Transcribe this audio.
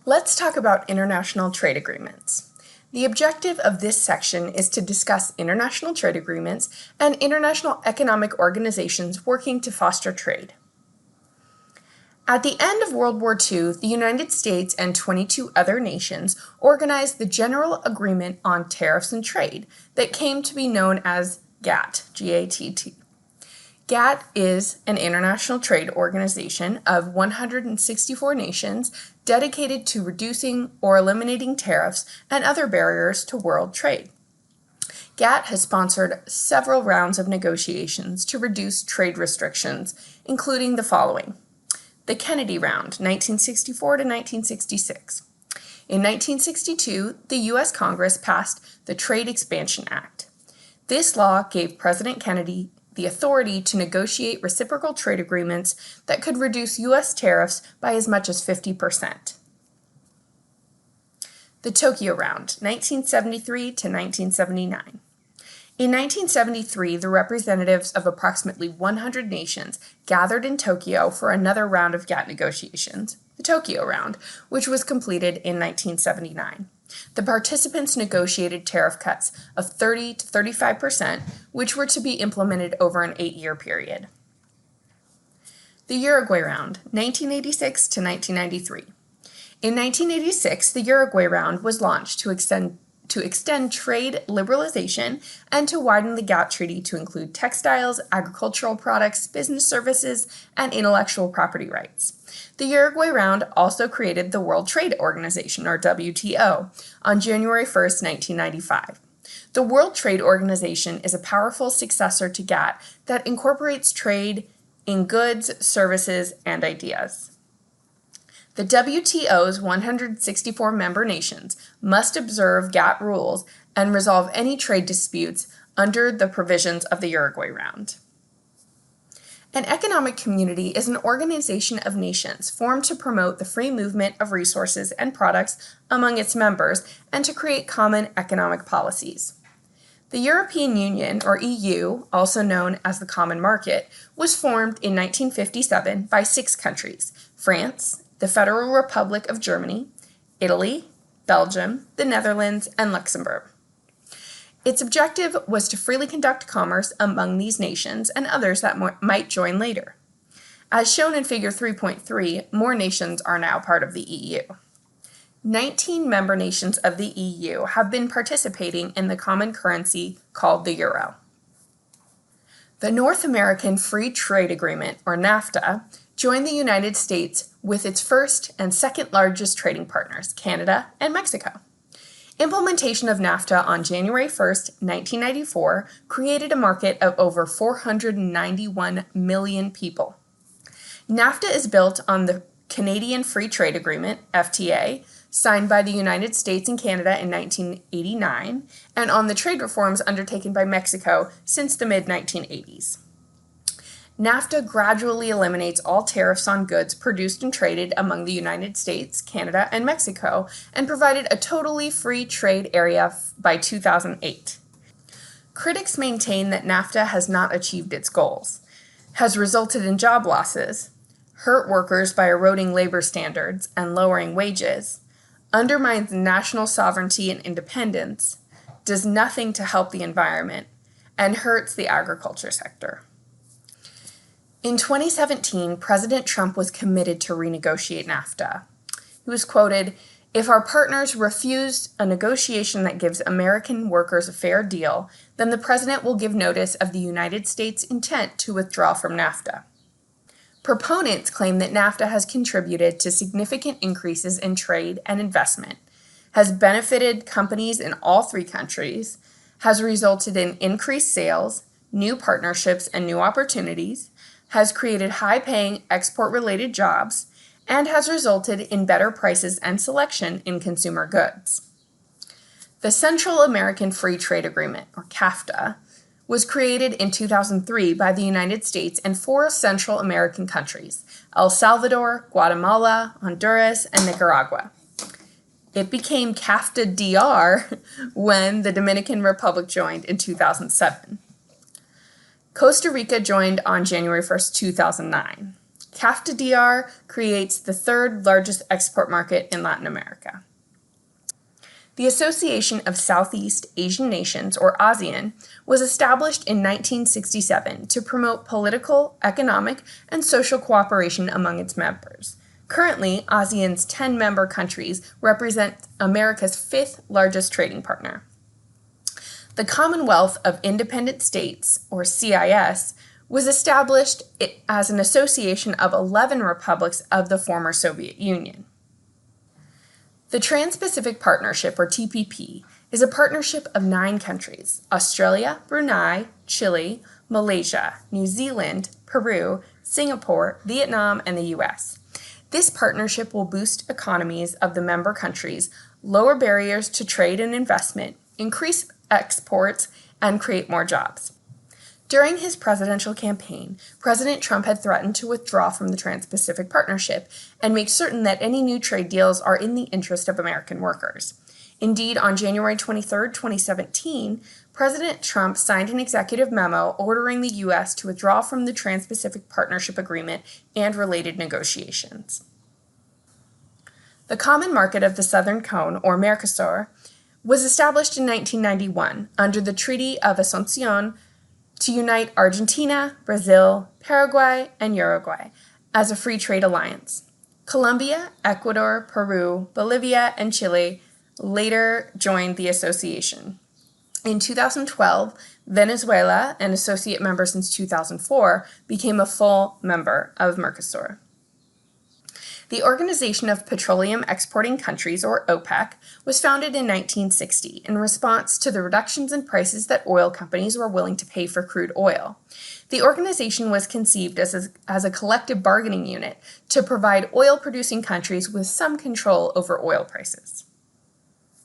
Let's talk about international trade agreements. The objective of this section is to discuss international trade agreements and international economic organizations working to foster trade. At the end of World War II, the United States and 22 other nations organized the General Agreement on Tariffs and Trade that came to be known as GATT, G-A-T-T. GATT is an international trade organization of 164 nations dedicated to reducing or eliminating tariffs and other barriers to world trade. GATT has sponsored several rounds of negotiations to reduce trade restrictions, including the following. The Kennedy Round, 1964 to 1966. In 1962, the U.S. Congress passed the Trade Expansion Act. This law gave President Kennedy the authority to negotiate reciprocal trade agreements that could reduce U.S. tariffs by as much as 50%. The Tokyo Round, 1973 to 1979. In 1973, the representatives of approximately 100 nations gathered in Tokyo for another round of GATT negotiations, the Tokyo Round, which was completed in 1979. The participants negotiated tariff cuts of 30 to 35%, which were to be implemented over an 8-year period. The Uruguay Round, 1986 to 1993. In 1986, the Uruguay Round was launched to extend trade liberalization and to widen the GATT treaty to include textiles, agricultural products, business services, and intellectual property rights. The Uruguay Round also created the World Trade Organization, or WTO, on January 1, 1995. The World Trade Organization is a powerful successor to GATT that incorporates trade in goods, services, and ideas. The WTO's 164 member nations must observe GATT rules and resolve any trade disputes under the provisions of the Uruguay Round. An economic community is an organization of nations formed to promote the free movement of resources and products among its members and to create common economic policies. The European Union, or EU, also known as the Common Market, was formed in 1957 by 6 countries: France, the Federal Republic of Germany, Italy, Belgium, the Netherlands, and Luxembourg. Its objective was to freely conduct commerce among these nations and others that might join later. As shown in Figure 3.3, more nations are now part of the EU. 19 member nations of the EU have been participating in the common currency called the euro. The North American Free Trade Agreement, or NAFTA, joined the United States with its first and second largest trading partners, Canada and Mexico. Implementation of NAFTA on January 1, 1994, created a market of over 491 million people. NAFTA is built on the Canadian Free Trade Agreement, FTA, signed by the United States and Canada in 1989, and on the trade reforms undertaken by Mexico since the mid-1980s. NAFTA gradually eliminates all tariffs on goods produced and traded among the United States, Canada, and Mexico, and provided a totally free trade area by 2008. Critics maintain that NAFTA has not achieved its goals, has resulted in job losses, hurt workers by eroding labor standards and lowering wages, undermines national sovereignty and independence, does nothing to help the environment, and hurts the agriculture sector. In 2017, President Trump was committed to renegotiate NAFTA. He was quoted, "If our partners refuse a negotiation that gives American workers a fair deal, then the president will give notice of the United States' intent to withdraw from NAFTA." Proponents claim that NAFTA has contributed to significant increases in trade and investment, has benefited companies in all 3 countries, has resulted in increased sales, new partnerships, and new opportunities, has created high-paying export-related jobs, and has resulted in better prices and selection in consumer goods. The Central American Free Trade Agreement, or CAFTA, was created in 2003 by the United States and 4 Central American countries: El Salvador, Guatemala, Honduras, and Nicaragua. It became CAFTA-DR when the Dominican Republic joined in 2007. Costa Rica joined on January 1, 2009. CAFTA-DR creates the third largest export market in Latin America. The Association of Southeast Asian Nations, or ASEAN, was established in 1967 to promote political, economic, and social cooperation among its members. Currently, ASEAN's 10 member countries represent America's fifth largest trading partner. The Commonwealth of Independent States, or CIS, was established as an association of 11 republics of the former Soviet Union. The Trans-Pacific Partnership, or TPP, is a partnership of 9 countries: Australia, Brunei, Chile, Malaysia, New Zealand, Peru, Singapore, Vietnam, and the US. This partnership will boost economies of the member countries, lower barriers to trade and investment, increase exports, and create more jobs. During his presidential campaign, President Trump had threatened to withdraw from the Trans-Pacific Partnership and make certain that any new trade deals are in the interest of American workers. Indeed, on January 23, 2017, President Trump signed an executive memo ordering the U.S. to withdraw from the Trans-Pacific Partnership Agreement and related negotiations. The Common Market of the Southern Cone, or Mercosur, was established in 1991 under the Treaty of Asuncion to unite Argentina, Brazil, Paraguay, and Uruguay as a free trade alliance. Colombia, Ecuador, Peru, Bolivia, and Chile later joined the association. In 2012, Venezuela, an associate member since 2004, became a full member of Mercosur. The Organization of Petroleum Exporting Countries, or OPEC, was founded in 1960 in response to the reductions in prices that oil companies were willing to pay for crude oil. The organization was conceived as a collective bargaining unit to provide oil-producing countries with some control over oil prices.